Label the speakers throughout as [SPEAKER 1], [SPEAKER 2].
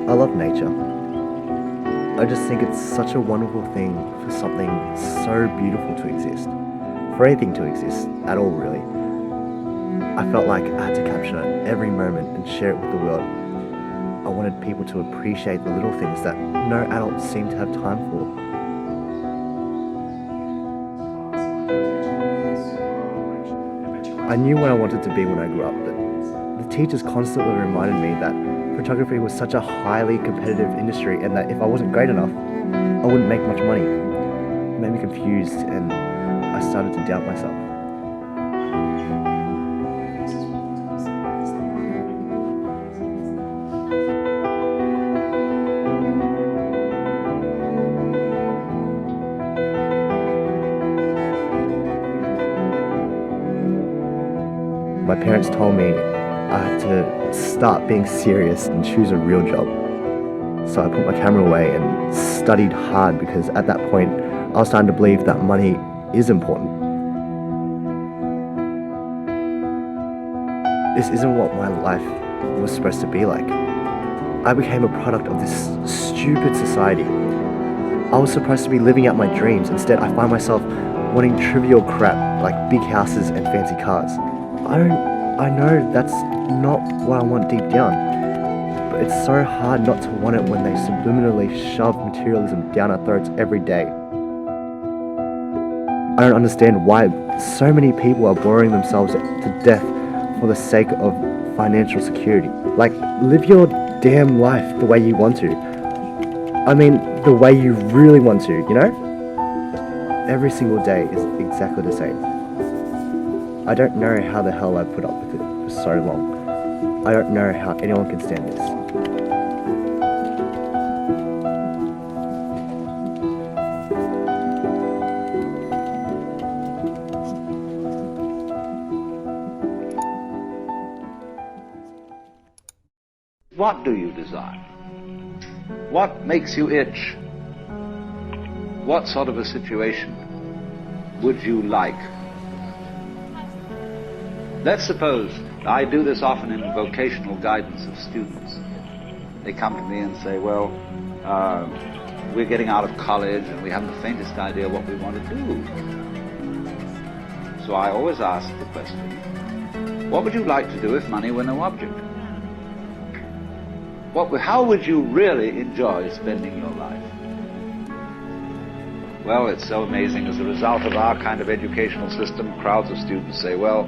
[SPEAKER 1] I love nature. I just think it's such a wonderful thing for something so beautiful to exist. For anything to exist at all, really. I felt like I had to capture every moment and share it with the world. I wanted people to appreciate the little things that no adults seem to have time for. I knew what I wanted to be when I grew up, but the teachers constantly reminded me that photography was such a highly competitive industry and that if I wasn't great enough, I wouldn't make much money. It made me confused and I started to doubt myself. My parents told me I had to start being serious and choose a real job. So I put my camera away and studied hard because at that point I was starting to believe that money is important. This isn't what my life was supposed to be like. I became a product of this stupid society. I was supposed to be living out my dreams. Instead, I find myself wanting trivial crap like big houses and fancy cars. I know that's not what I want deep down, but it's so hard not to want it when they subliminally shove materialism down our throats every day. I don't understand why so many people are boring themselves to death for the sake of financial security. Like, live your damn life the way you want to. I mean, the way you really want to, you know? Every single day is exactly the same. I don't know how the hell I put up with it for so long. I don't know how anyone can stand this.
[SPEAKER 2] What do you desire? What makes you itch? What sort of a situation would you like? Let's suppose, I do this often in vocational guidance of students. They come to me and say, well, we're getting out of college and we haven't the faintest idea what we want to do. So I always ask the question, what would you like to do if money were no object? How would you really enjoy spending your life? Well, it's so amazing. As a result of our kind of educational system, crowds of students say, well,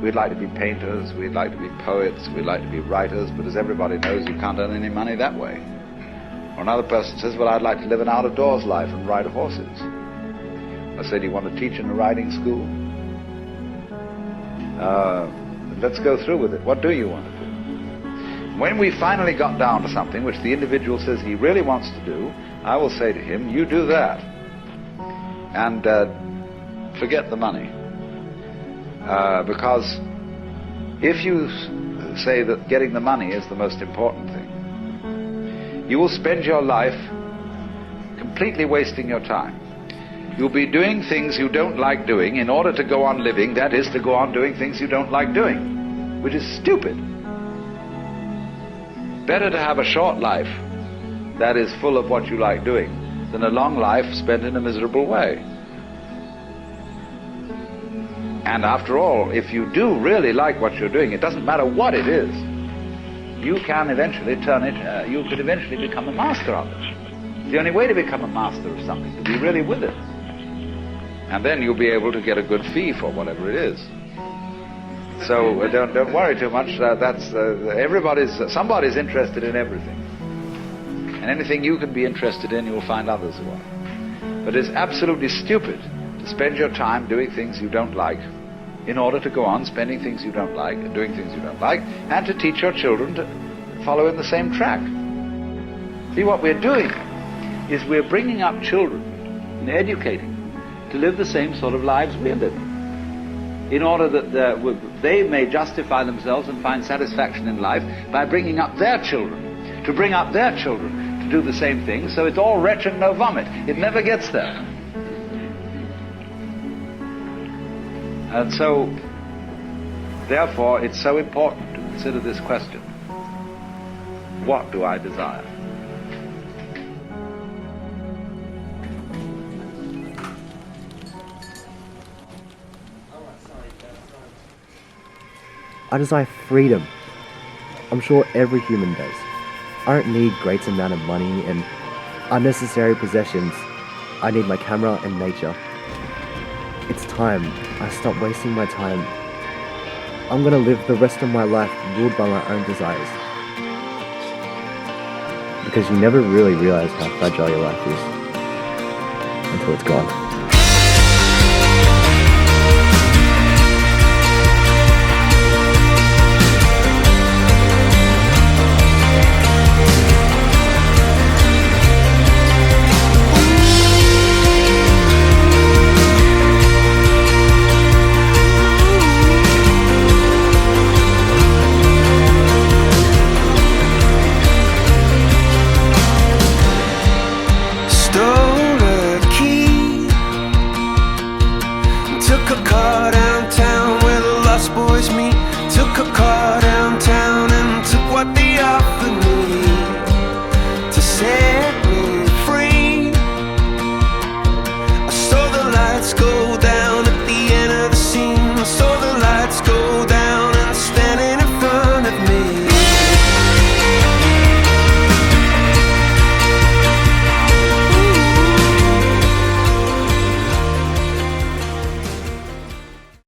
[SPEAKER 2] we'd like to be painters, we'd like to be poets, we'd like to be writers, but as everybody knows, you can't earn any money that way. Or another person says, well, I'd like to live an out-of-doors life and ride horses. I say, do you want to teach in a riding school? Let's go through with it. What do you want to do? When we finally got down to something which the individual says he really wants to do, I will say to him, you do that. And forget the money. Because if you say that getting the money is the most important thing, you will spend your life completely wasting your time. You'll be doing things you don't like doing in order to go on living, that is, to go on doing things you don't like doing, which is stupid. Better to have a short life that is full of what you like doing than a long life spent in a miserable way. And after all, if you do really like what you're doing, it doesn't matter what it is, you can eventually you could eventually become a master of it. The only way to become a master of something is to be really with it. And then you'll be able to get a good fee for whatever it is. So don't worry too much. Somebody's interested in everything. And anything you can be interested in, you'll find others who are. But it's absolutely stupid to spend your time doing things you don't like in order to go on spending things you don't like and doing things you don't like, and to teach your children to follow in the same track. See, what we're doing is we're bringing up children and educating to live the same sort of lives we're living, in order that they may justify themselves and find satisfaction in life by bringing up their children, to bring up their children to do the same thing. So it's all wretch and no vomit. It never gets there. And so, therefore, it's so important to consider this question. What do I desire?
[SPEAKER 1] I desire freedom. I'm sure every human does. I don't need great amount of money and unnecessary possessions. I need my camera and nature. It's time I stop wasting my time. I'm gonna live the rest of my life ruled by my own desires. Because you never really realize how fragile your life is until it's gone.